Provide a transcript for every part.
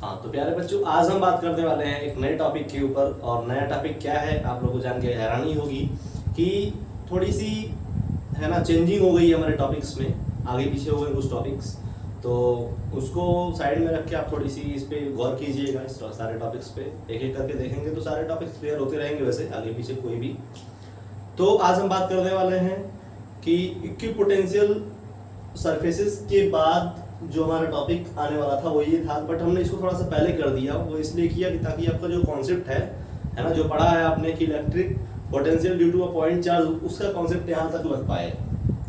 हाँ तो प्यारे बच्चों, आज हम बात करने वाले हैं एक नए टॉपिक के ऊपर। और नया टॉपिक क्या है आप लोगों को जान के हैरानी होगी कि थोड़ी सी है ना चेंजिंग हो गई है हमारे टॉपिक्स में, आगे पीछे हो गए कुछ टॉपिक्स। तो उसको साइड में रख के आप थोड़ी सी इस पे गौर कीजिएगा, इस सारे टॉपिक्स पे एक एक करके देखेंगे तो सारे टॉपिक्स क्लियर होते रहेंगे, वैसे आगे पीछे कोई भी। तो आज हम बात करने वाले हैं कि इक्विपोटेंशियल सरफेसेस के बाद जो हमारा टॉपिक आने वाला था वो ये था, बट हमने इसको थोड़ा सा पहले कर दिया। वो इसलिए किया कि ताकि आपका जो कॉन्सेप्ट है ना, जो पढ़ा है आपने कि electric potential due to a point charge, उसका कॉन्सेप्ट यहाँ तक लग पाए,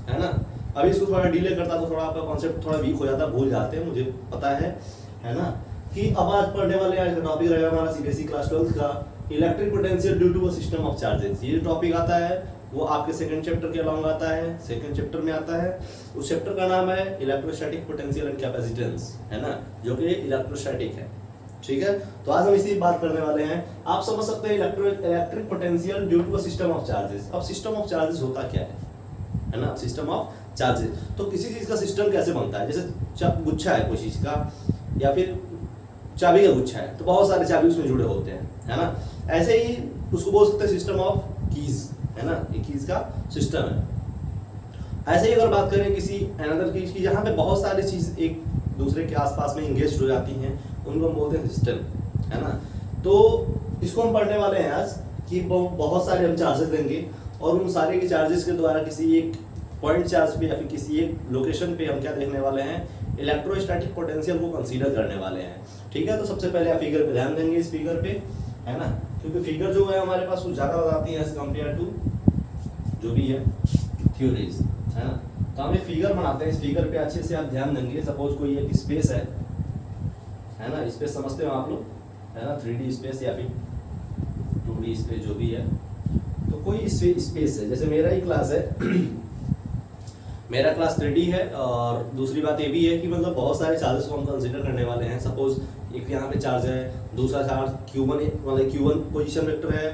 है ना। अभी इसको थोड़ा डिले करता तो थोड़ा आपका कॉन्सेप्ट थोड़ा वीक हो जाता, भूल जाते हैं, मुझे पता है ना। कि अब आज पढ़ने वाले आज का टॉपिक रहेगा हमारा सीबीएसई क्लास 12th का electric potential due to a system of charges. ये टॉपिक आता है वो आपके सेकंड चैप्टर के अलॉन्ग आता है, सेकंड चैप्टर में आता है। उस चैप्टर का नाम है इलेक्ट्रोस्टैटिक पोटेंशियल एंड कैपेसिटेंस, है ना, जो कि इलेक्ट्रोस्टैटिक है। ठीक है, तो आज हम इसी बात करने वाले हैं। आप समझ सकते हैं electric potential due to a system of charges. अब सिस्टम ऑफ चार्जेस होता क्या है ना, सिस्टम ऑफ चार्जेस। तो किसी चीज का सिस्टम कैसे बनता है, जैसे गुच्छा है कोई चीज का या फिर चाबी का गुच्छा है, तो बहुत सारे चाबी उसमें जुड़े होते हैं, है ना। ऐसे ही उसको बोल सकते हैं सिस्टम ऑफ कीज, है ना, ये कीज का सिस्टम है। ऐसे ही अगर बात करें किसी अनदर कीज की जहाँ पे बहुत सारी चीज एक दूसरे के आसपास में इंगेज हो जाती हैं, उनको हम बोलते हैं सिस्टम, है ना। तो इसको हम पढ़ने वाले हैं आज कि बहुत सारे हम चार्जेस देंगे और उन सारे के चार्जेस के द्वारा किसी एक पॉइंट चार्ज पे या फिर किसी एक लोकेशन पे हम क्या देखने वाले हैं, इलेक्ट्रोस्टैटिक पोटेंशियल को कंसीडर करने वाले हैं। ठीक है, तो सबसे पहले आप फिगर पे ध्यान देंगे, इस फिगर पे, है ना, क्योंकि फिगर जो है हमारे पास कुछ ज़्यादा बताती है एज कम्पेयर टू जो भी है थ्योरीज, है ना। तो हम एक फिगर बनाते हैं, इस फिगर पे अच्छे से आप ध्यान देंगे। सपोज कोई एक स्पेस है ना, स्पेस समझते हो आप लोग, है ना, 3D स्पेस या फिर 2D स्पेस जो भी है। तो कोई स्पेस है, जैसे मेरा ही क्लास है मेरा क्लास 3D है। और दूसरी बात ये भी है कि मतलब बहुत सारे चार्जेस को हम कंसीडर करने वाले हैं। सपोज एक यहाँ पे चार्ज है, दूसरा चार्ज Q1 मतलब Q1 पोजीशन वेक्टर है,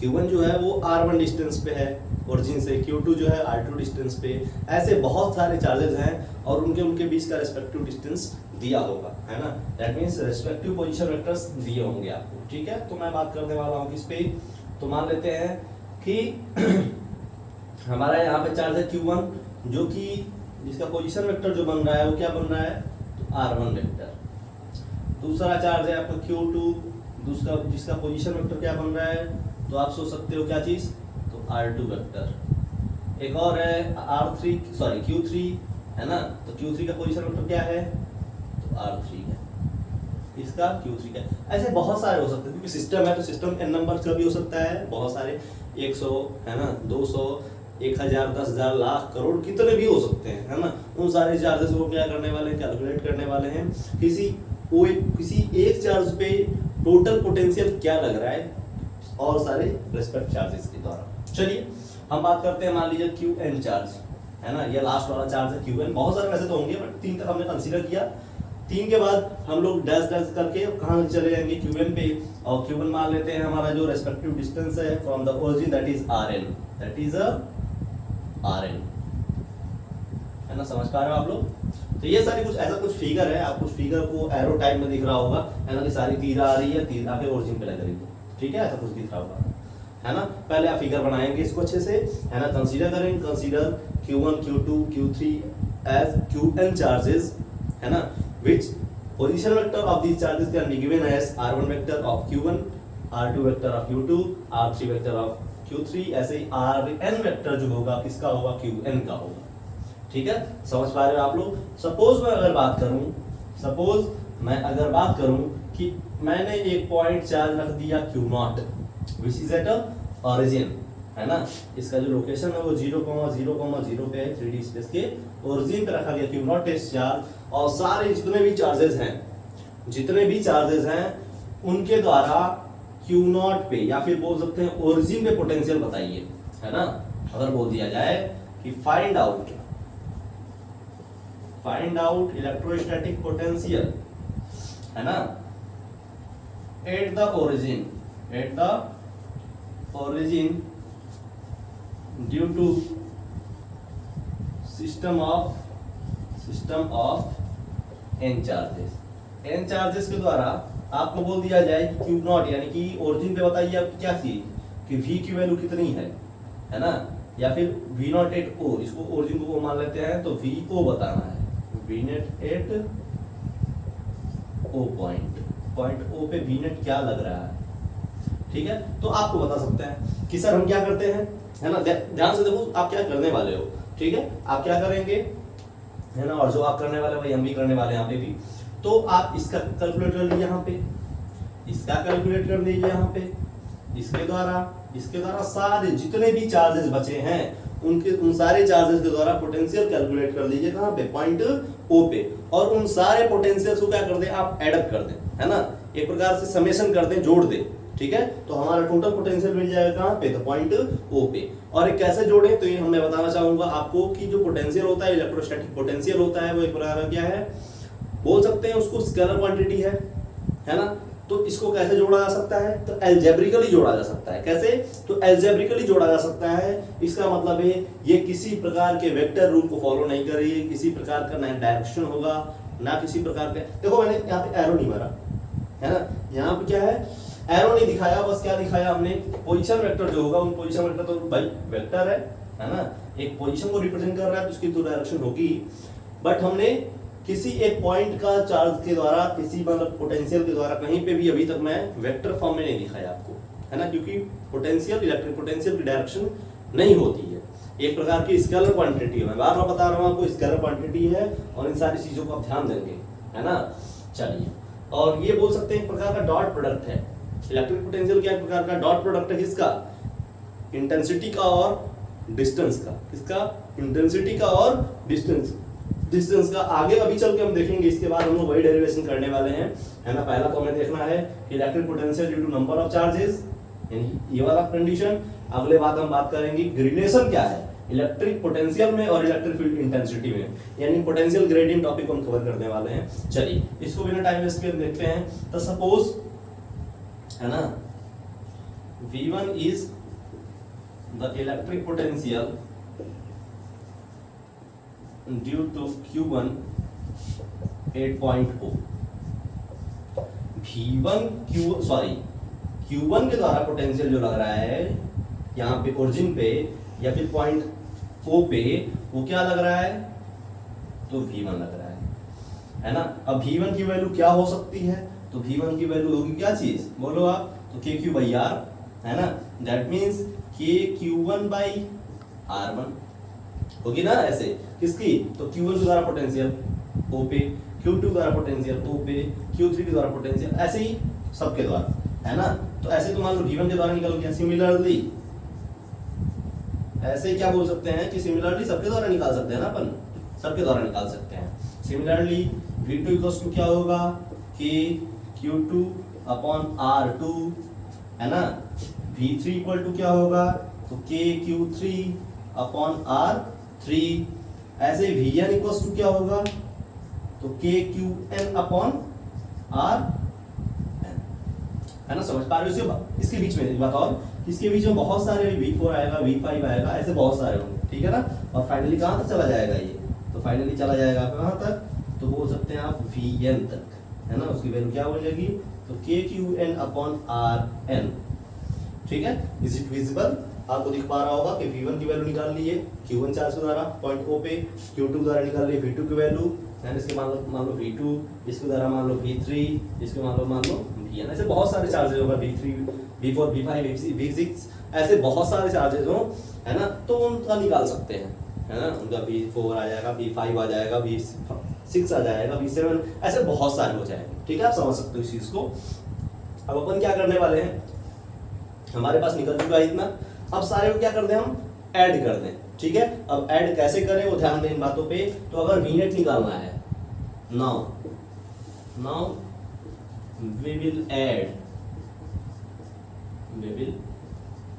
Q1 जो है वो R1 डिस्टेंस पे है ओरिजिन से, Q2 जो है R2 डिस्टेंस पे। ऐसे बहुत सारे चार्जेस हैं और उनके बीच का रेस्पेक्टिव डिस्टेंस दिया होगा, है ना। That means respective position vectors दिए होंगे आपको। ठीक है, तो मैं बात करने वाला हूँ किस पे, तो मान लेते हैं कि हमारा यहाँ पे चार्ज है Q1 जो कि जिसका पोजीशन वेक्टर जो बन रहा है वो क्या बन रहा है, तो R1 वेक्टर। दूसरा चार्ज है आपका Q2 जिसका पोजीशन वेक्टर क्या बन रहा है, तो आप सोच सकते हो क्या चीज, तो R2 वेक्टर। एक और है Q3, है ना, तो Q3 का पोजीशन वेक्टर क्या है, तो R3 है, इसका Q3 का। ऐसे बहुत सारे हो सकते हैं क्योंकि सिस्टम है, तो सिस्टम n नंबर का भी हो सकता है, बहुत सारे 100, है ना, 200, 1000, 10,000, लाख, करोड़, कितने भी हो सकते हैं, है ना। उन सारे चार्जेस को क्या करने वाले हैं, कैलकुलेट करने वाले हैं। किसी एक चार्ज पे टोटल पोटेंशियल क्या लग रहा है और सारे रेस्पेक्ट चार्जेस के द्वारा। चलिए हम बात करते हैं, मान लीजिए Qn चार्ज, है ना, ये लास्ट वाला चार्ज है Qn। बहुत सारे वैसे तो होंगे बट 3 तक हमने कंसीडर किया। 3 के बाद हम लोग डैश करके कहाँ चले जाएंगे, Qn पे। और Q1 मान लेते हैं हमारा जो रेस्पेक्टिव डिस्टेंस है from the origin, that is Rn, that is Rn, है ना, समझ पा रहे हो आप लोग। तो ये सारी कुछ फिगर है, आप कुछ फिगर को एरो टाइप में दिख रहा होगा, है ना, कि सारी तीर आ रही है, तीर आके ओरिजिन पे लग रही है। ठीक है, ऐसा कुछ दिख रहा होगा, है ना। पहले आप फिगर बनाएंगे इसको अच्छे से, है ना, कंसीडर करेंगे, consider Q1, Q2, Q3 as Qn charges, है ना, which position vector of these charges can be given as R1 vector of Q1, R2 vector of Q2, R3 vector of Q3। ऐसे ही Rn वेक्टर जो होगा किसका होगा, Qn का होगा। ठीक है, समझ पा रहे हो आप लोग। सपोज मैं अगर बात करूं कि मैंने एक पॉइंट चार्ज रख दिया Q0 which is at origin, है ना, इसका जो लोकेशन है वो 0,0,0 पे है, 3D स्पेस के ओरिजिन पे रखा गया Q0 टेस्ट चार्ज। और सारे जितने भी चार्जेस हैं उनके द्वारा Q0 पे या फिर बोल सकते हैं ओरिजिन पे पोटेंशियल बताइए, है ना। अगर बोल दिया जाए कि फाइंड आउट इलेक्ट्रोस्टैटिक पोटेंशियल, है ना, at the origin due to system of n charges, n charges के द्वारा आपको बोल दिया जाए कि क्यू नॉट यानी कि ओरिजिन पे बताइए आप क्या चाहिए कि v की वैल्यू कितनी है ना, या फिर v नॉट एट o, इसको ओरिजिन को मान लेते हैं तो v o बताना है, v net at o point o पे v नेट क्या लग रहा है, ठीक है। तो आपको बता सकते हैं कि सर हम क्या करते हैं, है ना, ध्यान से देखो आप क्या करने वाले हो, ठीक है। आप क्या करेंगे, है ना, और जो आप करने वाले वही हम भी करने वाले हैं यहाँ पे भी। तो आप इसका कैलकुलेट कर लीजिए यहाँ पे, इसका कैलकुलेट कर लीजिए यहाँ पे, इसके द्वारा सारे जितने भी चार्जेस बचे हैं उन सारे चार्जेस के द्वारा पोटेंशियल कैलकुलेट कर लीजिए कहाँ पे, पॉइंट ओ पे, और उन सारे पोटेंशियल को क्या कर दें आप एडअप कर दें, है ना, एक प्रकार से समेशन कर दें, जोड़ दें, ठीक है। तो हमारा टोटल पोटेंशियल मिल जाएगा कहाँ पे, तो पॉइंट ओ पे। और ये कैसे जोड़ें, तो ये मैं बताना चाहूंगा आपको कि जो पोटेंशियल होता है, इलेक्ट्रोस्टैटिक पोटेंशियल होता है, वो एक प्रकार का क्या है, बोल सकते हैं उसको स्केलर क्वांटिटी है ना। तो इसको कैसे जोड़ा जा सकता है, तो एल्जेब्रिकली जोड़ा जा सकता है। कैसे, तो एल्जेब्रिकली जोड़ा जा सकता है। इसका मतलब है ये किसी प्रकार के वेक्टर रूल को फॉलो नहीं कर रही है, किसी प्रकार का ना डायरेक्शन होगा ना किसी प्रकार के, देखो मैंने यहाँ पे एरो नहीं मारा है ना, यहाँ पे क्या है, एरो नहीं दिखाया, बस क्या दिखाया हमने, पोजीशन वेक्टर जो होगा, उन पोजीशन वेक्टर तो भाई वेक्टर है ना, एक पोजीशन को रिप्रेजेंट कर रहा है तो उसकी तो डायरेक्शन होगी, बट हमने किसी एक पॉइंट का चार्ज के द्वारा, किसी मतलब पोटेंशियल के द्वारा कहीं पे भी अभी तक मैं वेक्टर फॉर्म में नहीं दिखाया आपको, है ना, क्योंकि पोटेंशियल, इलेक्ट्रिक पोटेंशियल की डायरेक्शन नहीं होती है, एक प्रकार की स्केलर क्वांटिटी है। मैं बार बार बता रहा हूँ आपको, स्केलर क्वांटिटी है और इन सारी चीजों को आप ध्यान देंगे, है ना। चलिए, और ये बोल सकते हैं एक प्रकार का डॉट प्रोडक्ट है, इलेक्ट्रिक पोटेंशियल क्या एक प्रकार का डॉट प्रोडक्ट है, किसका, इंटेंसिटी का और डिस्टेंस का, किसका, इंटेंसिटी का और डिस्टेंस का। आगे अभी चल के हम देखेंगे, इसके बाद हम लोग वही डेरिवेशन करने वाले हैं, है ना। पहला तो हमें देखना है कि electric potential due to number of charges, यानी ये वाला कंडीशन। अगले बात हम बात करेंगे रिलेशन क्या है इलेक्ट्रिक पोटेंशियल में और इलेक्ट्रिक फील्ड इंटेंसिटी में, यानी पोटेंशियल ग्रेडियंट टॉपिक हम कवर करने वाले हैं। चलिए इसको बिना टाइम वेस्ट किए देखते हैं। तो सपोज, है ना, V1 is the electric potential due to Q1 8.0, Q1 के द्वारा पोटेंशियल जो लग रहा है यहाँ पे ओरिजिन पे या फिर पॉइंट O पे, वो क्या लग रहा है, तो V1 लग रहा है ना। अब V1 की वैल्यू क्या हो सकती है, तो V1 की वैल्यू होगी क्या चीज, बोलो आप, तो KQ/R, है ना, दैट मीन्स KQ1/R1 होगी ना, ऐसे किसकी, तो Q1 के द्वारा पोटेंशियल O पे, Q2 द्वारा पोटेंशियल O पे, Q3 के द्वारा पोटेंशियल, ऐसे ही सबके द्वारा, है ना। तो ऐसे तो मान लो V1 के द्वारा निकल गया, सिमिलरली ऐसे क्या बोल सकते हैं कि सिमिलरली सबके द्वारा निकाल सकते हैं ना, अपन सबके द्वारा निकाल सकते हैं। सिमिलरली V2 इक्वल्स टू क्या होगा, कि Q2/R2, है ना। V3 इक्वल टू क्या होगा, तो KQ3/R3, ऐसे Vn इक्वल्स टू क्या होगा, तो KQn/Rn, है ना। समझ पा रहे हो इसके बीच में एक बात और, इसके बीच में बहुत सारे V4 आएगा, V5 आएगा, ऐसे बहुत सारे होंगे, ठीक है ना। और फाइनली कहाँ तक चला जाएगा ये, तो फाइनली चला जाएगा कहाँ तक, तो बोल सकते हैं आप Vn तक, है ना। उसकी वैल्यू क्या हो जाएगी, तो KQn/Rn, ठीक है। इज इट विजिबल, आपको दिख पा रहा होगा कि V1 की वैल्यू निकाल लिए Q1 चार्ज के द्वारा पॉइंट O पे, Q2 द्वारा निकाल लिए V2 की वैल्यू, एंड इसके मान लो V2, इसके द्वारा मान लो V3, इसके मान लो Vn, ऐसे बहुत सारे चार्जेस होगा, V3, V4, V5, V6, ऐसे बहुत सारे चार्जेस हो, है ना। तो उनका निकाल सकते हैं, है ना, उनका V4 आ जाएगा, V5 आ जाएगा, V6 आ जाएगा, V7, ऐसे बहुत सारे हो जाएंगे, ठीक है। आप समझ सकते हो इस चीज को। अब अपन क्या करने वाले हैं, हमारे पास निकल चुका है इतना, अब सारे को क्या कर दें हम, ऐड कर दें, ठीक है। अब ऐड कैसे करें वो ध्यान दें इन बातों पे। तो अगर V-net निकालना है, now we will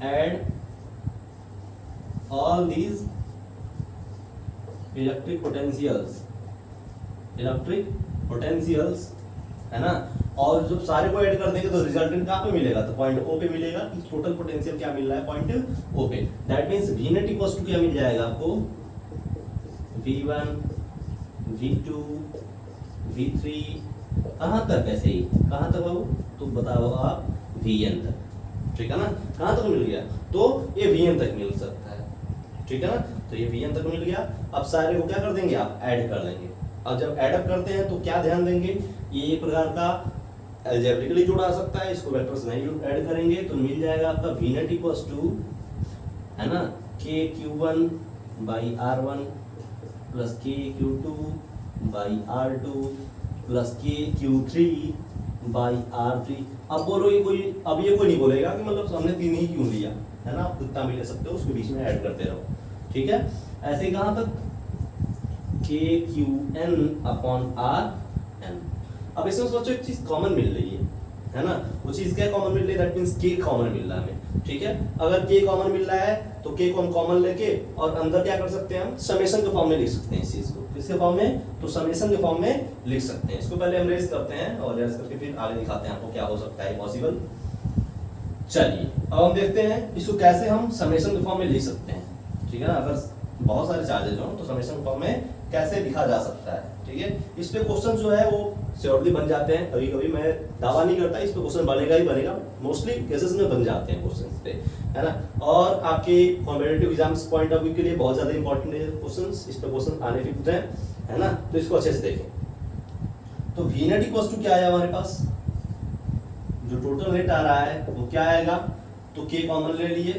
add all these electric potentials, है ना। और जब सारे को ऐड कर देंगे तो रिजल्टेंट कहाँ पे मिलेगा, तो पॉइंट O पे मिलेगा। टोटल पोटेंशियल क्या मिल रहा है, पॉइंट O पे। That means V-net equals to क्या मिल जाएगा आपको, V1, V2, V3, कहाँ तक, ऐसे ही कहाँ तक बाबू, तो बताओ आप Vn तक, ठीक है ना, कहाँ तक मिल गया, तो ये Vn तक मिल सकता है, ठीक है ना, तो ये Vn तक मिल गया। अब सारे को क्या कर देंगे आप, ऐड कर देंगे। अब जब ऐड करते हैं तो क्या ध्यान देंगे, ये एक प्रकार का अलजेब्रिकली जोड़ा आ सकता है, इसको वेक्टर्स नहीं ऐड करेंगे तो मिल जाएगा आपका V नेट इक्वल्स टू, है ना, k q1 by r1 plus k q2 by r2 plus k q3 by r3। अब बोलो ये कोई, अब ये कोई नहीं बोलेगा कि मतलब हमने 3 ही क्यों लिया, है ना, आप कितना भी ले सकते हो, उसके बीच में ऐड करते रहो, ठीक है। ऐसे कहाँ तक, k q n upon r n। अब इसमें सोचो एक चीज कॉमन मिल रही है ना, वो चीज क्या कॉमन मिल रही है, दैट मींस k कॉमन मिल रहा है हमें, ठीक है। अगर k कॉमन मिल रहा है तो k को हम कॉमन लेके और अंदर क्या कर सकते हैं, हम समेशन के फॉर्म में लिख सकते हैं इस चीज को, किसके फॉर्म में, तो समेशन के फॉर्म में लिख सकते हैं। इसको पहले हम रेज करते हैं और रेज करके फिर आगे दिखाते हैं आपको क्या हो सकता है पॉसिबल। चलिए अब हम देखते हैं इसको कैसे हम समेशन के फॉर्म में लिख सकते हैं, ठीक है ना। अगर बहुत सारे चार्जेज हो तो समेशन के फॉर्म में कैसे लिखा जा सकता है, ठीक है। इस पे क्वेश्चन जो है वो श्योरली बन जाते हैं, कभी कभी मैं दावा नहीं करता इस पे क्वेश्चन बनेगा ही बनेगा, मोस्टली केसेस में बन जाते हैं क्वेश्चन पे, है ना। और आपके competitive exams point of view के लिए बहुत ज्यादा इंपॉर्टेंट है क्वेश्चंस, इस पे क्वेश्चन आने फिक्स है ना, तो इसको अच्छे से देखें। तो वी नेट इक्वल्स टू क्या है हमारे पास, जो टोटल नेट आ रहा है वो क्या आएगा, तो k कॉमन ले लिए,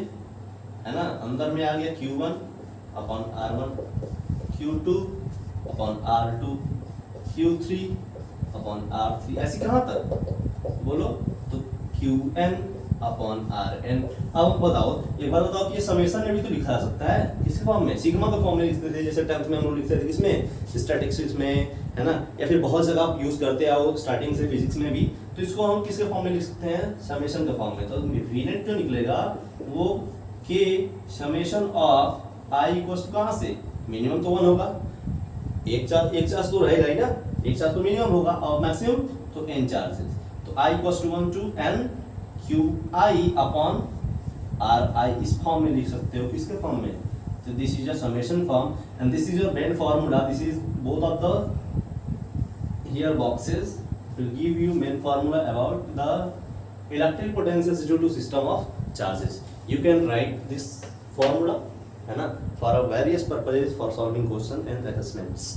है ना, अंदर में आ गया q1 upon r1, q2 upon r2, q3 upon r3, ऐसी कहाँ तक बोलो, तो qn अपॉन rn। अब बताओ, एक बार बताओ कि ये समेशन में भी तो लिखा जा सकता है, किसके फॉर्म में, सिग्मा के फॉर्म में लिखते थे, जैसे 10th में हम लोग लिखते थे किसमें, स्टैटिस्टिक्स में, है ना, या फिर बहुत जगह आप यूज करते आओ स्टार्टिंग से फिजिक्स में भी, तो इसको हम किसके फॉर्म में लिख सकते हैं, समेशन के फॉर्म में। तो वी नेट जो निकलेगा वो k summation of i equals to कहाँ से, मिनिमम तो 1 होगा, एक चार्ज तो रहेगा ही ना, एक चार्ज तो मिनिमम होगा और मैक्सिमम तो n चार्जेस, तो i equals to 1 to n qi upon ri, इस फॉर्म में लिख सकते हो, किसके फॉर्म में, तो this is a summation form and this is your main formula, this is both of the here boxes will give you main formula about the electric potentials due to system of charges. You can write this formula, है ना, for a various purposes for solving question and assessments.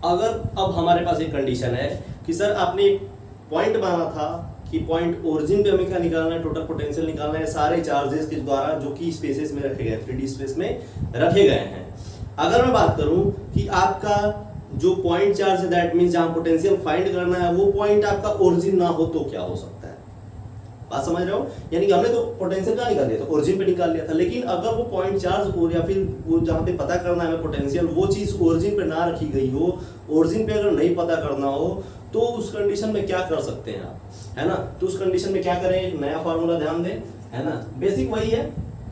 अगर अब हमारे पास एक condition है कि sir आपने एक पॉइंट माना था कि पॉइंट ओरिजिन पे हमें क्या निकालना है, टोटल पोटेंशियल निकालना है सारे चार्जेस के द्वारा जो कि स्पेसेस में रखे गए, 3D स्पेस में रखे गए हैं। अगर मैं बात करूं कि आपका जो पॉइंट चार्ज है, दैट मींस जहां पोटेंशियल फाइंड करना है वो पॉइंट आपका ओरिजिन ना हो तो क्या हो सकता है, बात समझ रहे हो, यानी कि हमने तो पोटेंशियल कहाँ निकाल लिया था, ओरिजिन पे निकाल लिया था, लेकिन अगर वो पॉइंट चार्ज हो या फिर वो जहां पे पता करना है हमें पोटेंशियल, वो चीज ओरिजिन पे ना रखी गई हो, ओरिजिन पे अगर नहीं पता करना हो, तो उस कंडीशन में क्या कर सकते हैं आप, है ना। तो उस कंडीशन में क्या करें, एक नया फार्मूला ध्यान दें, है ना, बेसिक वही है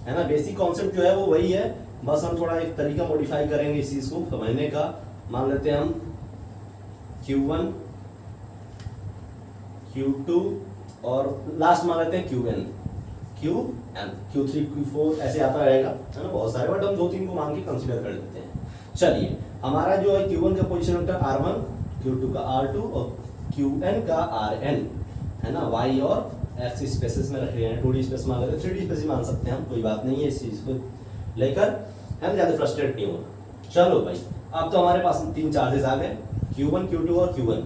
ना, बेसिक कॉन्सेप्ट जो है वो वही है, बस हम थोड़ा एक तरीका मॉडिफाई करेंगे इस चीज को समझने का। मान लेते हैं हम Q1 Q2 और लास्ट मान लेते हैं Qn Qn Q3 Q4 ऐसे आता रहेगा, है ना, बहुत सारे, बट हम 2-3 को मान के कंसीडर कर लेते हैं। चलिए हमारा जो है Q1 का पोजीशन वेक्टर R1, Q2 का R2 और Qn का Rn, है ना, Y और X स्पेसेस में रखे हैं, 2D स्पेस मान लेते हैं, 3D स्पेस मान सकते हैं हम, कोई बात नहीं है इस चीज को लेकर, है ना, ज्यादा फ्रस्ट्रेट नहीं होना। चलो भाई, अब तो हमारे पास 3 चार्जेस आ गए, Q1 Q2 और Qn,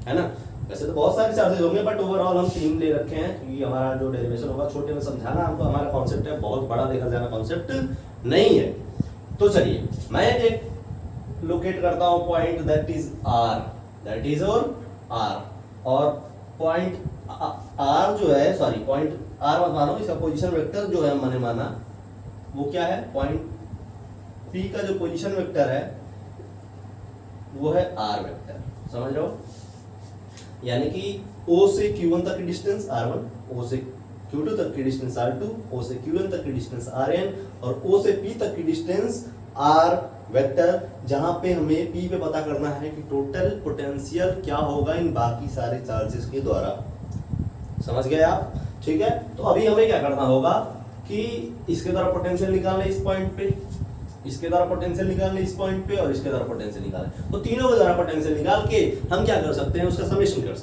है ना। वैसे तो बहुत सारे चार्जेस होंगे बट ओवरऑल हम 3 ले रखे हैं क्योंकि हमारा जो डेरिवेशन होगा छोटे में समझाना हमको, हमारा कॉन्सेप्ट है, बहुत बड़ा देखा जाना कॉन्सेप्ट नहीं है। तो चलिए मैं एक लोकेट करता हूँ point that is R, that is और पॉइंट R जो है, सॉरी पॉइंट R मत मानो, इसका पोजीशन वेक्टर जो है मैंने माना वो क्या है, पॉइंट P का जो पोजीशन वेक्टर है वो है R वेक्टर, समझ रहे हो, यानी कि O से Q1 तक की डिस्टेंस R1, O से Q2 तक की डिस्टेंस R2, O से Qn तक की डिस्टेंस Rn और O से P तक की डिस्टेंस R वेक्टर, जहां पे हमें P पे पता करना है कि टोटल पोटेंशियल क्या होगा इन बाकी सारे चार्जेस के द्वारा, समझ गए आप, ठीक है। तो अभी हमें क्या करना होगा कि इसके द्वारा पोटेंशियल निकालना इस पॉइंट पे, इसके द्वारा पोटेंशियल निकालने इस पॉइंट पे और इसके द्वारा पोटेंशियल निकालने, तो तीनों के द्वारा पोटेंशियल निकाल के हम क्या कर सकते हैं, उसका समेशन कर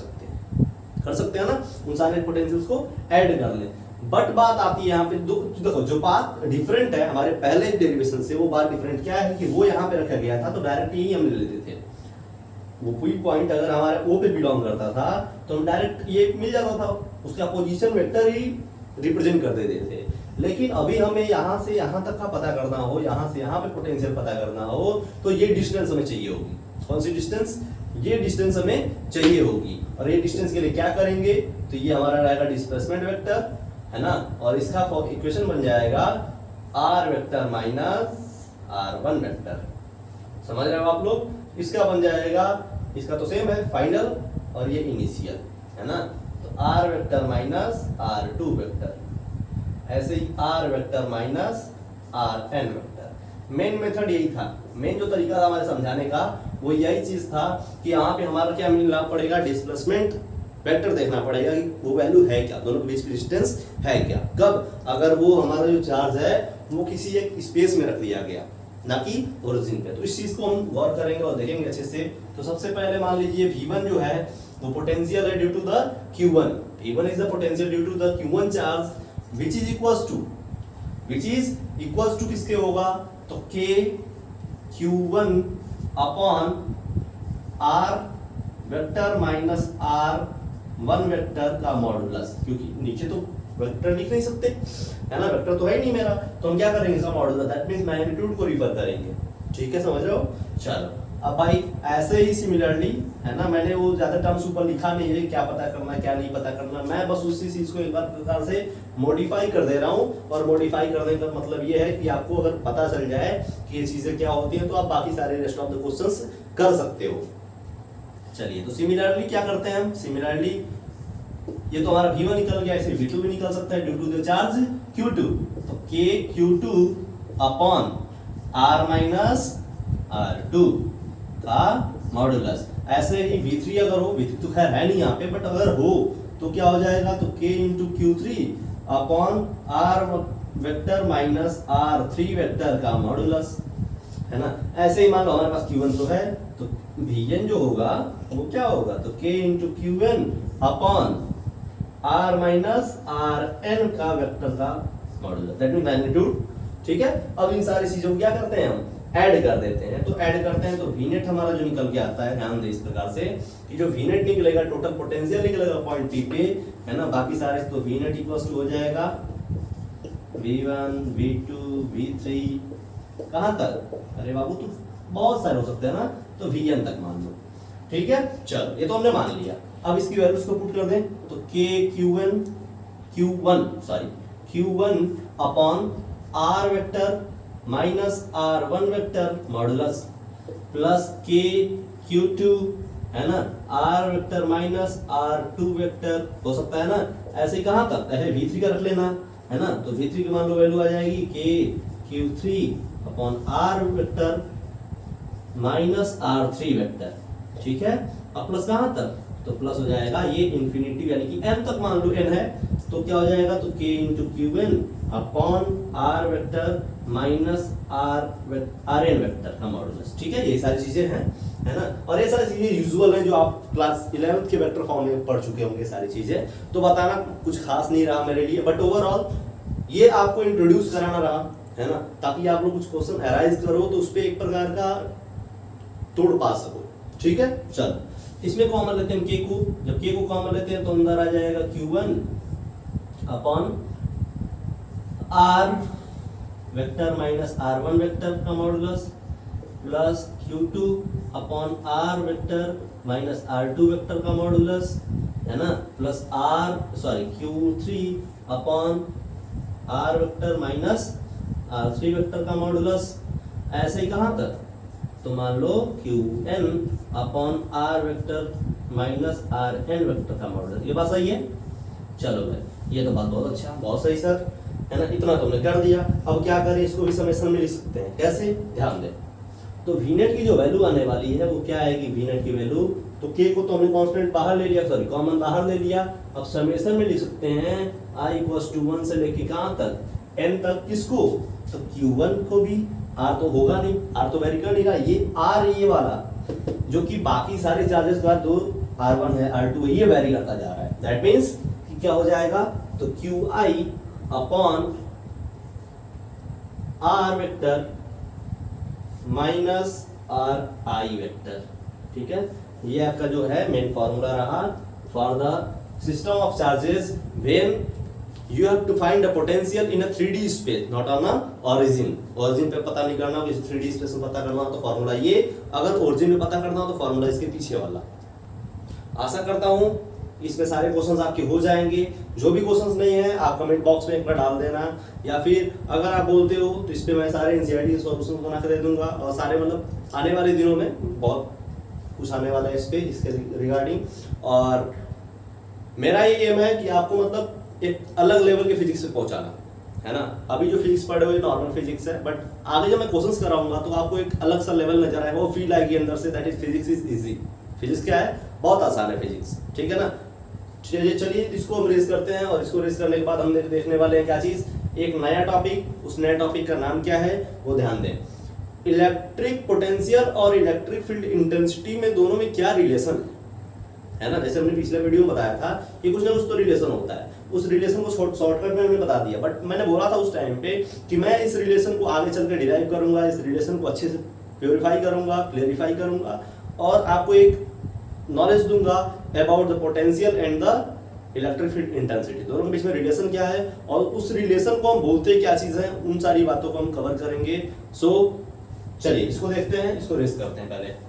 सकते हैं ना, उन सारे पोटेंशियल्स को ऐड कर लें। बट बात आती है यहाँ पे देखो जो बात डिफरेंट है हमारे पहले डेरिवेशन से, वो बात डिफरेंट क्या है कि वो यहाँ पे रखा गया था तो डायरेक्ट यही हम ले लेते थे, वो कोई पॉइंट अगर हमारे ओ पे बिलोंग करता था तो हम डायरेक्ट ये मिल जाता था, उसका पोजीशन वेक्टर ही रिप्रेजेंट कर देते थे। लेकिन अभी हमें यहाँ से यहाँ तक का पता करना हो, यहाँ से यहाँ पे पोटेंशियल पता करना हो, तो ये डिस्टेंस हमें चाहिए होगी। कौन सी डिस्टेंस? ये डिस्टेंस हमें चाहिए होगी। और ये डिस्टेंस के लिए क्या करेंगे, तो ये हमारा रहेगा डिस्प्लेसमेंट वेक्टर, है ना, और इसका इक्वेशन बन जाएगा r vector minus r1 vector. समझ रहे हो आप लोग? इसका बन जाएगा, इसका तो सेम है फाइनल और ये इनिशियल, है ना, तो r vector minus r2 vector, ऐसे ही r vector minus rn vector. Main method यही था, मेन जो तरीका था हमारे समझाने का वो यही चीज था कि यहाँ पे हमारा क्या मिलना पड़ेगा, डिस्प्लेसमेंट वेक्टर देखना पड़ेगा कि वो वैल्यू है क्या, दोनों के बीच की डिस्टेंस है क्या। कब? अगर वो हमारा जो चार्ज है वो किसी एक स्पेस में रख दिया गया, ना कि ओरिजिन पे। तो इस चीज को हम गौर करेंगे और देखेंगे अच्छे से। तो सबसे पहले मान लीजिए V1 जो है वो पोटेंशियल है due to the Q1। V1 is the potential due to the Q1 charge which is equals to किसके होगा, तो K Q1 upon R vector minus R1 vector का मॉडुलस, क्योंकि नीचे तो वेक्टर लिख नहीं सकते, है ना, वेक्टर तो है नहीं मेरा, तो हम क्या करेंगे, इसका मॉडुलस, दैट मींस मैग्नीट्यूड को रिफर करेंगे। ठीक है, समझ रहे हो? चलो अब भाई ऐसे ही सिमिलरली, है ना, मैंने वो ज्यादा टर्म्स ऊपर लिखा नहीं है, क्या पता करना क्या नहीं पता करना, मैं बस उसी चीज को एक बार प्रकार से मॉडिफाई कर दे रहा हूँ। और मॉडिफाई करने का मतलब ये है कि आपको अगर पता चल जाए कि ये चीजें क्या होती हैं तो आप बाकी सारे रेस्ट ऑफ द क्वेश्चंस कर सकते हो। चलिए, तो सिमिलरली क्या करते हैं हम, सिमिलरली ये तो हमारा V1 निकल गया, ऐसे V2 भी निकल सकता है due to the charge Q2, तो K Q2 upon R minus R2 का मॉडुलस। ऐसे ही V3 अगर हो, V3 तो खैर है नहीं यहाँ पे, बट अगर हो तो क्या हो जाएगा, तो K into Q3 upon R vector minus R3 vector का मॉडुलस, है ना। ऐसे ही मान लो हमारे पास Q1 तो है, तो Vn जो होगा वो क्या होगा, तो K into Qn upon R minus Rn का वेक्टर का मॉडुलस, दैट मींस मैग्नीट्यूड। ठीक है, अब इन सारी चीजों को क्या करते हैं, हम ऐड कर देते हैं। तो ऐड करते हैं तो Vnet हमारा जो निकल के आता है, ध्यान दे इस प्रकार से कि जो Vnet निकलेगा टोटल पोटेंशियल निकलेगा पॉइंट P पे, है ना, बाकी सारे तो Vnet इक्वल्स टू हो जाएगा V1 V2 V3 कहां तक, अरे बाबू तो बहुत सारे हो सकते हैं ना, तो Vn तक मान लो। ठीक है, चलो ये तो हमने मान लिया। अब इसकी वैल्यूज को पुट कर दें, तो K Q1 upon R vector minus R1 vector modulus plus K Q2, है ना, R vector minus R2 vector हो सकता है ना। ऐसे कहां तक, ऐसे V3 का रख लेना, है ना, तो V3 की मान लो वैल्यू आ जाएगी K Q3 upon R vector minus R3 vector. ठीक है, अब प्लस कहां तक, तो प्लस हो जाएगा ये इंफिनिटी यानी कि n तक मान लो n है, तो क्या हो जाएगा, तो K into Qn upon R vector minus Rn vector का मॉडुलस। ठीक है, ये सारी चीजें हैं, है ना, और ये सारी चीजें यूजुअल हैं जो आप क्लास 11th के वेक्टर फॉर्म में पढ़ चुके होंगे सारी चीजें, तो बताना कुछ खास नहीं रहा मेरे लिए, बट ओवरऑल ये आपको इंट्रोड्यूस कराना रहा, है ना, ताकि आप लोग कुछ क्वेश्चन अराइज करो तो उस पर एक प्रकार का तोड़ पा सको। ठीक है, चलो इसमें कॉमन लेते हैं K को, जब K को कॉमन लेते हैं तो अंदर आ जाएगा Q1 upon R vector minus R1 vector का modulus plus Q2 upon R vector minus R2 vector का मॉडुलस, है ना, plus Q3 upon R vector minus R3 vector का मॉडुलस। ऐसे ही कहां तक, तो मान लो Qn upon R vector minus Rn vector का मॉडुलस। ये बात सही है? चलो भाई, ये तो बात बहुत अच्छा, बहुत सही सर, है ना, इतना तो हमने कर दिया। अब क्या करें, इसको भी समेशन में लिख सकते हैं, कैसे, ध्यान दें। तो Vnet की जो वैल्यू आने वाली है वो क्या आएगी, Vnet की वैल्यू, तो K को तो हमने कांस्टेंट बाहर ले लिया, सॉरी कॉमन बाहर ले लिया। अब समेशन में लिख सकते हैं I = 1 से लेके कहां तक, n तक, किसको, तो Q1 को भी आर तो होगा नहीं, आर तो वेरी कर नहीं रहा, ये आर ये वाला जो कि बाकी सारे चार्जेस का जो R1 है R2 है ये वेरी करता जा रहा है। दैट मीन्स कि क्या हो जाएगा, तो QI upon R vector minus RI vector. ठीक है, ये आपका जो है मेन फॉर्मूला रहा for the system of charges when you have to find a potential in a 3D space not on a origin। origin पे पता नहीं करना हो, किसी 3D space में पता करना हो तो फॉर्मूला ये, अगर origin में पता करना हो तो फॉर्मूला इसके पीछे वाला। आशा करता हूँ इसमें सारे क्वेश्चंस आपके हो जाएंगे। जो भी क्वेश्चंस नहीं है आप कमेंट बॉक्स में एक बार डाल देना, या फिर अगर आप बोलते हो तो इस पे मैं सारे एनसीईआरटी के सॉल्यूशन बना कर दे दूंगा, और सारे मतलब आने वाले दिनों में बहुत कुछ आने वाला है इस पे, इसके रिगार्डिंग। और मेरा ये एम है कि आपको मतलब एक अलग लेवल के फिजिक्स पे पहुंचाना है ना। अभी जो फिजिक्स पढ़े हुए नॉर्मल फिजिक्स है, बट आगे जब मैं क्वेश्चंस कराऊंगा तो आपको एक अलग सा लेवल नजर आएगा, वो फील आएगी अंदर से, that is physics is easy. Physics क्या है, बहुत आसान है फिजिक्स, ठीक है ना। चलिए इसको हम रेस करते हैं, और इसको रेस करने के बाद हम देखने वाले हैं क्या चीज, एक नया टॉपिक। उस नया टॉपिक का नाम क्या है वो ध्यान दें। इलेक्ट्रिक पोटेंशियल और इलेक्ट्रिक फील्ड इंटेंसिटी में दोनों में क्या रिलेशन है ना। जैसे हमने पिछले वीडियो में बताया था कि कुछ ना कुछ तो रिलेशन होता है, उस रिलेशन को शॉर्टकट में हमने बता दिया। बट मैंने बोला था उस टाइम पे कि मैं इस रिलेशन को आगे चल के डिराइव करूंगा, इस रिलेशन को अच्छे से प्योरीफाई करूंगा, क्लेरिफाई करूंगा, और आपको एक नॉलेज दूंगा about the potential and the electric field intensity, दोनों के बीच में रिलेशन क्या है, और उस रिलेशन को हम बोलते क्या चीज है, उन सारी बातों को हम कवर करेंगे। सो चलिए इसको देखते हैं, इसको रेस करते हैं। पहले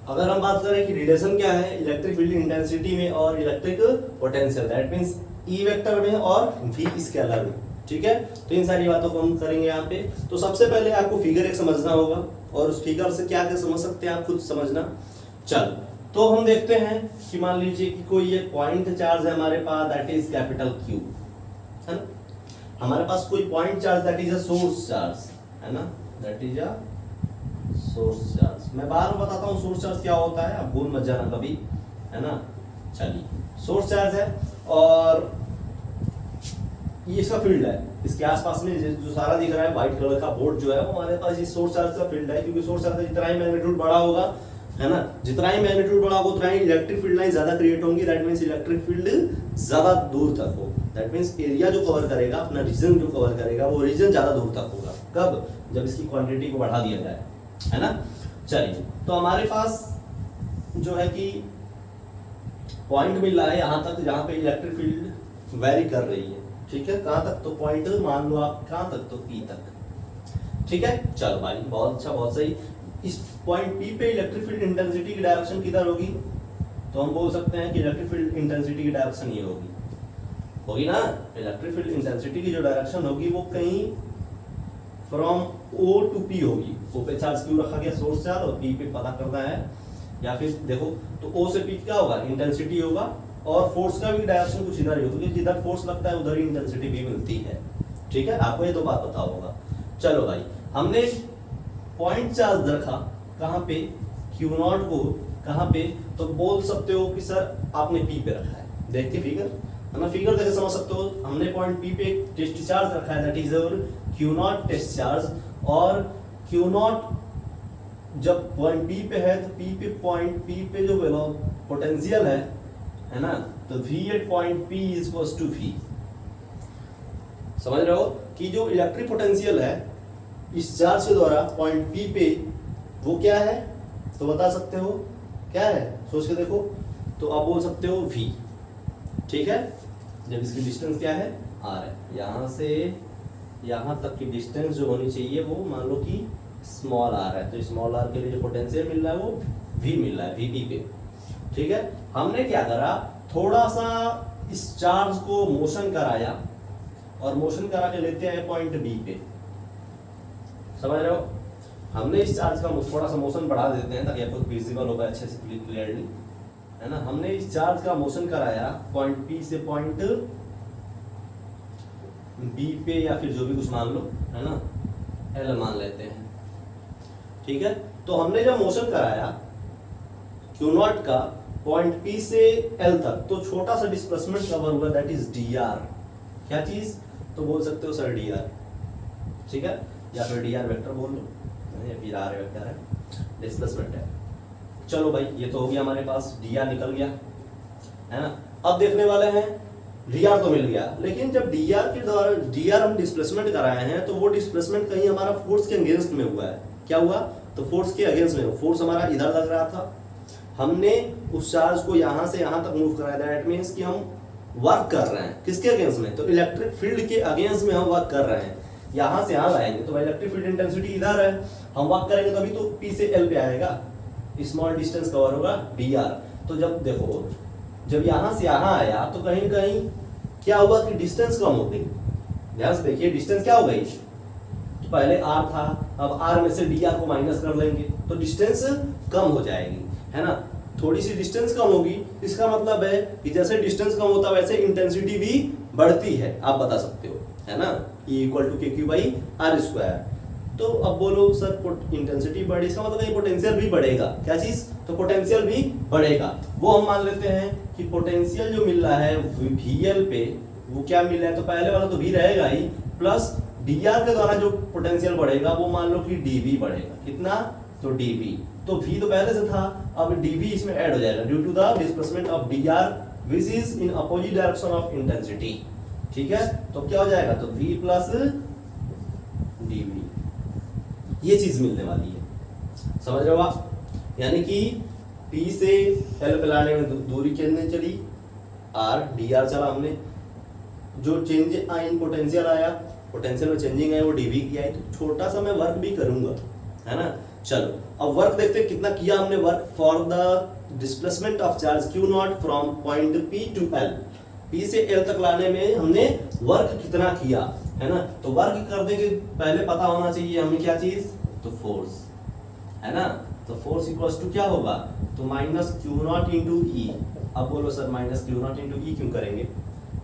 अगर हम बात करें कि रिलेशन क्या है इलेक्ट्रिक फील्ड इंटेंसिटी में और electric potential, that means E vector में और वी स्केलर में, ठीक है। तो इन सारी बातों को हम करेंगे यहाँ पे। तो सबसे पहले आपको फिगर एक समझना होगा, और उस फिगर से क्या क्या समझ सकते हैं आप खुद समझना। चल तो हम देखते हैं कि मान लीजिए कि कोई एक पॉइंट चार्ज है हमारे पास, दैट इज कैपिटल क्यू, है ना। हमारे पास कोई point charge that is a source charge, है ना, that is a source charge. मैं बार बार बताता हूँ सोर्स चार्ज क्या होता है, आप भूल मत जाना कभी, है ना। चलिए सोर्स चार्ज है, और ये इसका फील्ड है, इसके आसपास में जो सारा दिख रहा है व्हाइट कलर का बोर्ड जो है वो हमारे पास इस सोर्स चार्ज का फील्ड है। क्योंकि सोर्स चार्ज का जितना ही मैग्नीट्यूड बड़ा होगा, है ना, जितना ही मैग्नीट्यूड बड़ा होगा उतना ही इलेक्ट्रिक फील्ड लाइन ज्यादा क्रिएट होंगी। दैट मींस इलेक्ट्रिक फील्ड ज्यादा दूर तक हो, दैट मींस एरिया जो कवर करेगा, अपना रीजन जो कवर करेगा वो रीजन ज्यादा दूर तक होगा। कब, जब इसकी क्वांटिटी को बढ़ा दिया जाए, है ना। चलिए तो हमारे पास जो है कि पॉइंट मिल रहा है यहाँ तक जहाँ पे इलेक्ट्रिक फील्ड वेरी कर रही है, ठीक है। कहाँ तक, तो पॉइंट मान लो आप कहाँ तक, तो P तक, ठीक है। चलो भाई बहुत अच्छा, बहुत सही। इस पॉइंट P पे इलेक्ट्रिक फील्ड इंटेंसिटी की डायरेक्शन किधर होगी, तो हम बोल सकते हैं कि इलेक्ट्रिक फील्ड इंटेंसिटी की डायरेक्शन ये होगी ना। इलेक्ट्रिक फील्ड इंटेंसिटी की जो डायरेक्शन होगी वो कहीं फ्रॉम O टू P होगी। O पे चार्ज क्यों रखा गया, सोर्स चार्ज, और P पे पता करना है, या फिर देखो तो O से P क्या होगा, इंटेंसिटी होगा, और फोर्स का भी डायरेक्शन कुछ इधर ही होगा, क्योंकि जिधर फोर्स लगता है उधर ही इंटेंसिटी भी मिलती है, ठीक है। आपको ये दो बात पता होगा। चलो भाई हमने पॉइंट चार्ज रखा कहाँ पे, Q0 को कहाँ पे, तो बोल सकते हो कि सर आपने P पे रखा है। देख के फिगर, है ना, फिगर देख के समझ सकते हो। हमने पॉइंट P पे टेस्ट चार्ज रखा है, that is our Q0 test charge, और Q0 जब पॉइंट P पे है तो पॉइंट P पे जो पोटेंशियल है ना, तो V at point P is equals to V। समझ रहे हो कि जो इलेक्ट्रिक पोटेंशियल है इस चार्ज के द्वारा पॉइंट P पे वो क्या है, तो बता सकते हो क्या है, सोच के देखो। तो आप बोल सकते हो V, ठीक है। जब इसकी डिस्टेंस क्या है, R है, यहाँ से यहाँ तक की डिस्टेंस जो होनी चाहिए वो मान लो कि स्मॉल r है, तो स्मॉल r के लिए जो पोटेंशियल मिल रहा है वो V मिल रहा है, Vp पे, ठीक है। हमने क्या करा, थोड़ा सा इस चार्ज को मोशन कराया, और मोशन करा के लेते हैं पॉइंट B पे, समझ रहे हो। हमने इस चार्ज का थोड़ा सा मोशन बढ़ा देते हैं ताकि आपको विजिबल होगा अच्छे से क्लियरली, है ना। हमने इस चार्ज का मोशन कराया पॉइंट P से पॉइंट B पे, या फिर जो भी कुछ मान लो, है ना, L मान लेते हैं, ठीक है। तो हमने जब मोशन कराया Q0 का पॉइंट P से L तक, तो छोटा सा डिस्प्लेसमेंट कवर हुआ, दैट इज dr। क्या चीज, तो बोल सकते हो सर dr, ठीक है, या फिर डी आर वेक्टर बोल लो, या फिर आर वेक्टर है, डिस्प्लेसमेंट है। चलो भाई ये तो हो गया हमारे पास, डी आर निकल गया है ना। अब देखने वाले हैं डी आर तो मिल गया, लेकिन जब डी आर के द्वारा डी आर हम डिस्प्लेसमेंट कराए हैं तो वो डिस्प्लेसमेंट कहीं हमारा फोर्स के अगेंस्ट में हुआ है। क्या हुआ? तो फोर्स के अगेंस्ट में, फोर्स हमारा इधर लग रहा था, हमने उस चार्ज को यहाँ से यहाँ तक मूव कराया, दैट मीन्स कि हम वर्क कर रहे हैं किसके अगेंस्ट में? तो इलेक्ट्रिक फील्ड के अगेंस्ट में हम वर्क कर रहे हैं। यहाँ से यहाँ लाएंगे तो इलेक्ट्रिक फील्ड इंटेंसिटी इधर है, हम वर्क करेंगे तो अभी तो P से L पे आएगा, स्मॉल डिस्टेंस कवर होगा dr। तो जब देखो जब यहाँ से यहाँ आया तो कहीं न कहीं क्या हुआ कि डिस्टेंस कम हो गई। ध्यान से देखिए डिस्टेंस क्या हो गई, तो पहले r था, अब r में से dr को माइनस कर लेंगे तो डिस्टेंस कम हो जाएगी, है ना। थोड़ी सी डिस्टेंस कम होगी, इसका मतलब है कि जैसे डिस्टेंस कम होता है वैसे इंटेंसिटी भी बढ़ती है, आप बता सकते हो, है ना। E = kq/r²। तो अब बोलो सर इंटेंसिटी बढ़ी, इसका मतलब ये पोटेंशियल भी बढ़ेगा। क्या चीज? तो पोटेंशियल भी बढ़ेगा। वो हम मान लेते हैं कि पोटेंशियल जो मिल रहा है VL पे, वो क्या मिल रहा है, तो पहले वाला तो V रहेगा ही, प्लस dr के द्वारा जो पोटेंशियल बढ़ेगा वो मान लो कि dV बढ़ेगा। कितना? तो dV। तो V तो पहले से था, अब dV इसमें ऐड हो जाएगा due to the displacement of dr which is in opposite direction of intensity. ठीक है, तो क्या हो जाएगा, तो V + dV, ये चीज मिलने वाली है। समझ रहे हो आप? यानी कि P से L पे लाने में दूरी कितनी चली, R dr चला हमने, जो चेंज इन पोटेंशियल आया, पोटेंशियल में चेंजिंग है वो dV की आई, तो छोटा सा मैं वर्क भी करूंगा, है ना। चलो अब वर्क देखते हैं कितना किया हमने work for the displacement of charge Q0 from point P to L। P से L तक लाने में हमने वर्क कितना किया, है ना। तो वर्क करने के पहले पता होना चाहिए हमें क्या चीज, तो फोर्स, है ना। तो फोर्स इक्वल्स टू क्या होगा, तो -Q0 × E। अब बोलो सर -Q0 × E क्यों करेंगे,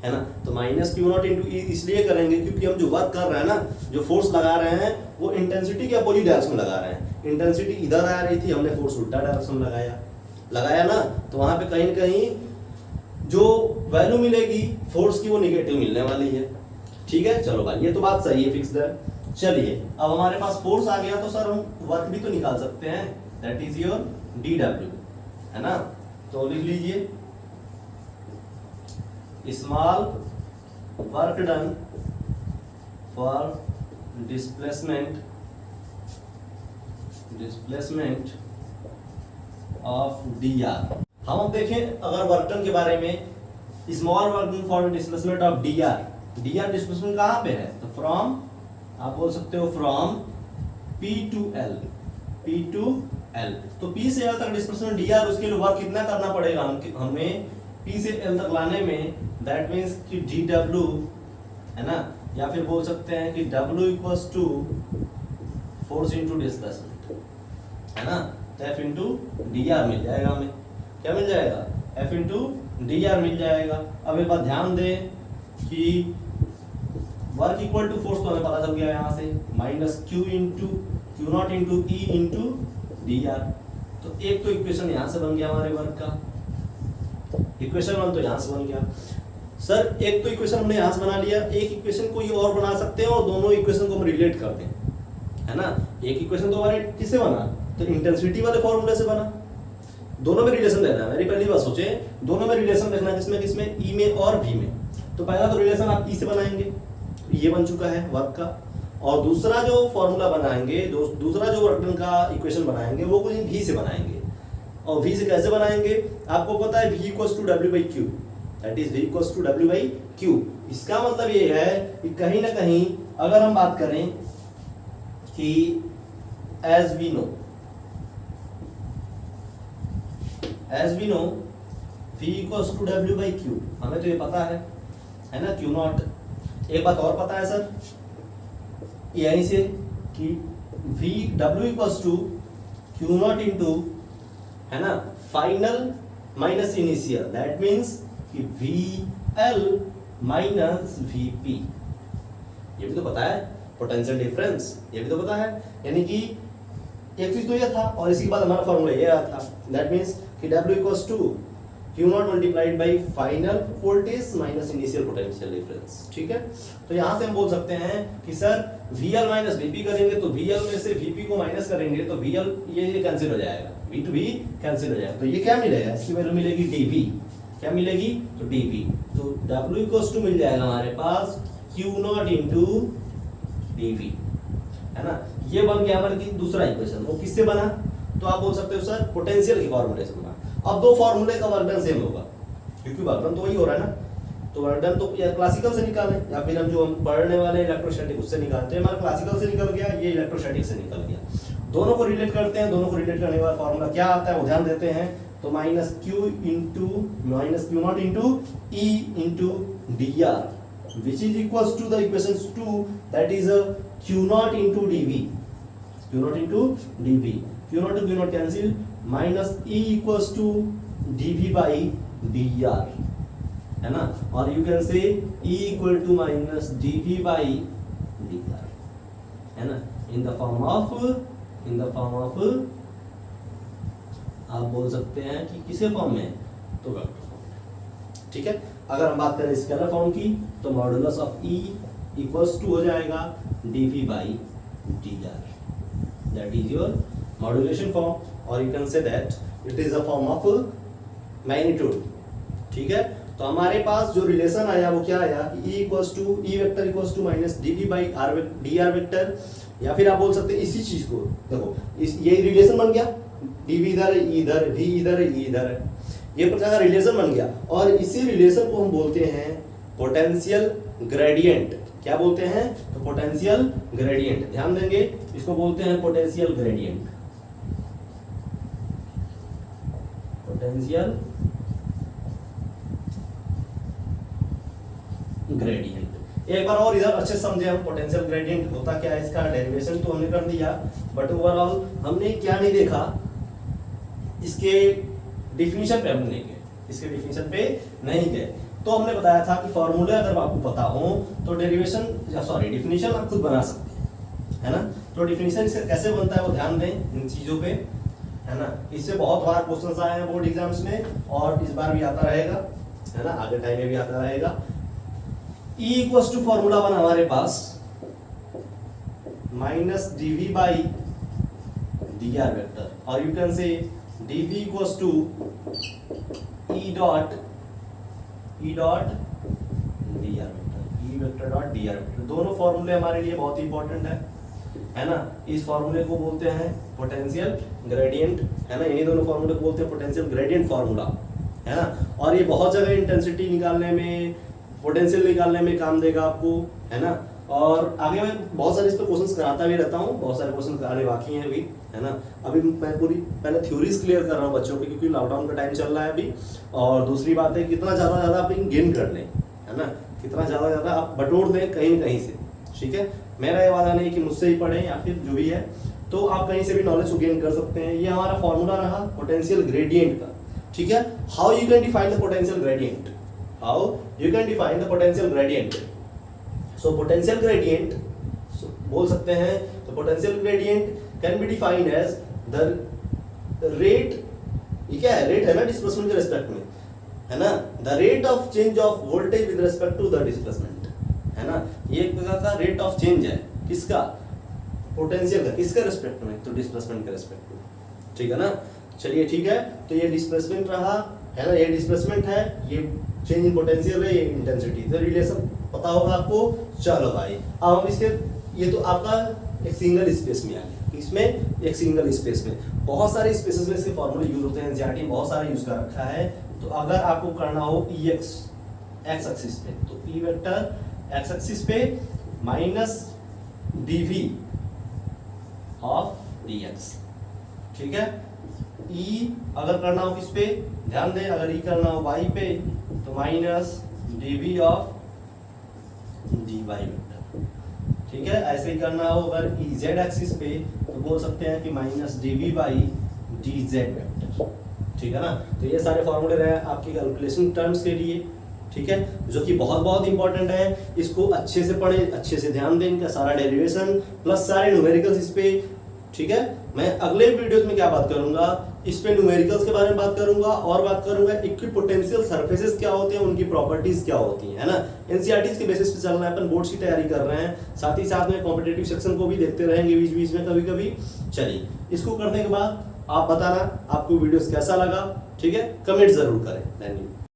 है ना। तो -Q0 × E इसलिए करेंगे क्योंकि हम जो वर्क कर रहे हैं ना, जो फोर्स लगा रहे हैं वो इंटेंसिटी के अपोजिट डायरेक्शन में लगा रहे हैं। इंटेंसिटी इधर आ रही थी, हमने फोर्स उल्टा डायरेक्शन में लगाया ना, तो वहां पे कहीं न कहीं जो वैल्यू मिलेगी फोर्स की वो निगेटिव मिलने वाली है। ठीक है, चलो भाई ये तो बात सही है, फिक्स है। चलिए अब हमारे पास फोर्स आ गया तो सर हम वर्क भी तो निकाल सकते हैं, दैट इज योर dW, है ना। तो लिख लीजिए small work done for displacement of dr। हम अब देखें अगर वर्क डन के बारे में, small work done for displacement of dr। dr displacement कहाँ पे है, तो फ्रॉम, आप बोल सकते हो फ्रॉम P to L। तो P से L तक डिस्प्लेसमेंट dr, उसके लिए वर्क कितना करना पड़ेगा हमें P से L तक लाने में, दैट मीन्स कि dW, है ना, या फिर बोल सकते हैं कि W = फोर्स इंटू डिस्प्लेसमेंट, है ना। तो F × dr मिल जाएगा हमें, क्या मिल जाएगा, F × dr मिल जाएगा। अब एक बात ध्यान दें कि वर्क इक्वल टू फोर्स तो हमें पता चल गया यहाँ से, -Q0 × E × dr। तो एक तो इक्वेशन यहाँ से बन गया हमारे वर्क का, इक्वेशन 1 तो यहाँ से बन गया। सर एक तो इक्वेशन हमने यहाँ से बना लिया, एक इक्वेशन कोई और बना सकते हैं और दोनों इक्वेशन को हम रिलेट करते हैं, है ना। एक इक्वेशन तो हमारे किससे बना, तो इंटेंसिटी वाले फॉर्मूले से बना। दोनों में रिलेशन देना है, मेरी पहली बात सोचे, दोनों में रिलेशन देखना है, किसमें E में और V में। तो पहला तो रिलेशन आप E से बनाएंगे, ये बन चुका है वर्क का, और दूसरा जो फॉर्मूला बनाएंगे, दूसरा जो वर्क डन का इक्वेशन बनाएंगे वो कुछ V से बनाएंगे। और V से कैसे बनाएंगे, आपको पता है V = W/Q, that is V = W/Q। इसका मतलब ये है कि कहीं ना कहीं अगर हम बात करें कि as we know V = W/Q, हमें तो ये पता है ना, Q0। एक बात और पता है सर यहीं से कि W = Q0 × है ना final minus initial, that means कि VL - VP। ये भी तो पता है, पोटेंशियल डिफरेंस, ये भी तो पता है। यानी कि एक चीज तो ये था और इसी के बाद हमारा फॉर्मूला ये आया था, दैट मीन्स कि W = Q0 multiplied by final voltage minus initial potential difference. ठीक है, तो यहाँ से हम बोल सकते हैं कि सर VL माइनस VP करेंगे तो VL में से VP को माइनस करेंगे तो VL ये कैंसिल हो जाएगा, V to V कैंसिल हो जाएगा, तो ये क्या मिलेगा, इसकी वैल्यू मिलेगी dV। क्या मिलेगी, तो dV। तो W इक्वल्स टू मिल जाएगा हमारे पास Q0 इंटू dV, है ना। ये बन गया हमारे दूसरा इक्वेशन। वो किससे बना, तो आप बोल सकते हो सर पोटेंशियल के फॉर्मूले से बना। अब दो फॉर्मूले का वर्क डन सेम होगा क्योंकि वर्क डन तो वही हो रहा है ना, तो वर्क डन तो या क्लासिकल से निकालें या फिर हम जो हम पढ़ने वाले इलेक्ट्रोस्टैटिक उससे निकालते हैं। हमारा क्लासिकल से निकल गया, ये इलेक्ट्रोस्टैटिक से निकल गया। दोनों को रिलेट करते हैं, दोनों को रिलेट करने के बाद फॉर्मूला क्या आता है वो ध्यान देते हैं। तो minus Q not into E into dr which is equals to the equations 2 that is a Q0 into dV, Q0 into dV, Q0 to Q0 cancel, minus E equals to dV by dr, है ना। और you can say E equal to minus dV by dr, है ना, in the form of आप बोल सकते हैं कि किसे फॉर्म में, तो वेक्टर फॉर्म में। ठीक है, अगर हम बात करें स्केलर फॉर्म की तो modulus of E equals to हो जाएगा dV by dr, that is your modulation form, और you can say that it is a form of magnitude. ठीक है, तो हमारे पास जो रिलेशन आया वो क्या आया कि E vector equals to minus dV by dr vector, या फिर आप बोल सकते हैं इसी चीज को देखो, ये रिलेशन बन गया, dV इधर है, इधर V इधर है, E इधर है, ये प्रकार का रिलेशन बन गया। और इसी रिलेशन को हम बोलते हैं पोटेंशियल ग्रेडियंट। क्या बोलते हैं, तो पोटेंशियल ग्रेडियंट, ध्यान देंगे, इसको बोलते हैं पोटेंशियल ग्रेडियंट, पोटेंशियल ग्रेडियंट। एक बार और इधर अच्छे से समझे हम पोटेंशियल ग्रेडियंट होता क्या है, इसका डेरिवेशन तो हमने कर दिया, बट ओवरऑल हमने क्या नहीं देखा, इसके डिफिनीशन पे हम नहीं गए, इसके डिफिनीशन पे नहीं गए। तो हमने बताया था कि फॉर्मूले अगर आपको पता हो तो डेरिवेशन डिफिनीशन आप खुद बना सकते हैं, है ना। तो डिफिनीशन इसका कैसे बनता है वो ध्यान दें इन चीजों पे, है ना। इससे बहुत बार क्वेश्चंस आए हैं बोर्ड एग्जाम्स में और इस बार भी आता रहेगा, है ना, आगे टाइम में भी आता रहेगा। E इक्वल्स टू फॉर्मूला बना हमारे पास minus dV by dr vector, और you can say dV equals to E dot dr vector, E vector dot dr vector. दोनों फॉर्मूले हमारे लिए बहुत इंपॉर्टेंट है ना। इस फॉर्मूले को बोलते हैं पोटेंशियल ग्रेडियंट, है ना, इन्हीं दोनों फॉर्मूले को बोलते हैं पोटेंशियल ग्रेडियंट फॉर्मूला, है ना। और ये बहुत जगह इंटेंसिटी निकालने में, पोटेंशियल निकालने में काम देगा आपको, है ना। और आगे मैं बहुत सारे इस पर क्वेश्चंस कराता भी रहता हूँ, बहुत सारे क्वेश्चन कराने बाकी हैं अभी, है ना। अभी मैं पहले थ्योरीज क्लियर कर रहा हूँ बच्चों की, क्योंकि लॉकडाउन का टाइम चल रहा है अभी। और दूसरी बात है कितना ज़्यादा आप गेन कर लें, है ना, कितना ज़्यादा आप बटोर दें कहीं न कहीं से। ठीक है, मेरा ये वादा नहीं कि मुझसे ही पढ़ें या फिर जो भी है, तो आप कहीं से भी नॉलेज को गेन कर सकते हैं। ये हमारा फॉर्मूला रहा पोटेंशियल ग्रेडियंट का। ठीक है, how you can define the potential gradient, how you can define the potential gradient. So potential gradient, so बोल सकते हैं, तो potential gradient can be defined as the rate, ये क्या है, रेट है ना डिस्प्लेसमेंट के रिस्पेक्ट में, है ना, the rate of change of voltage with respect to the displacement, है ना। ये एक प्रकार का रेट ऑफ चेंज है, किसका, पोटेंशियल का, किसके रिस्पेक्ट में, तो डिस्प्लेसमेंट के रिस्पेक्ट में। ठीक है ना, चलिए ठीक है, तो ये डिस्प्लेसमेंट रहा, है ना, ये डिस्प्लेसमेंट है, ये चेंज इन पोटेंशियल है, ये इंटेंसिटी, तो रिलेशन पता होगा आपको। चलो भाई, अब हम इसके, ये तो आपका एक सिंगल स्पेस में आ गया, इसमें एक सिंगल स्पेस में, बहुत सारे स्पेसेस में इसके फॉर्मूले यूज होते हैं, एनसीईआरटी बहुत सारे यूज कर रखा है। तो अगर आपको करना हो एक्स एक्सिस पे, तो E वेक्टर एक्स एक्सिस पे माइनस dV ऑफ dx, ठीक है। E अगर करना हो किस पे, ध्यान दें, अगर E करना हो y पे तो minus dV of dy vector, ठीक है। ऐसे ही करना हो अगर z एक्सिस पे तो बोल सकते हैं कि minus dV by dz vector, ठीक है ना। तो ये सारे फॉर्मूले रहे आपकी कैलकुलेशन टर्म्स के लिए, ठीक है, जो कि बहुत बहुत इंपॉर्टेंट है। इसको अच्छे से पढ़ें, अच्छे से ध्यान दें, इनका सारा डेरिवेशन प्लस सारे न्यूमेरिकल्स इस पे, ठीक है। मैं अगले वीडियोस में क्या बात करूंगा, इस पे न्यूमेरिकल्स के बारे में बात करूंगा और बात करूंगा इक्विपोटेंशियल सरफेसेस क्या होते हैं, उनकी प्रॉपर्टीज क्या होती हैं, है ना। एनसीईआरटी के बेसिस पे चलना है, अपन बोर्ड्स की तैयारी कर रहे हैं, साथ ही साथ में कॉम्पिटेटिव सेक्शन को भी देखते रहेंगे बीच बीच में कभी कभी। चलिए, इसको करने के बाद आप बताना आपको वीडियोस कैसा लगा, ठीक है, कमेंट जरूर करें। धन्यवाद।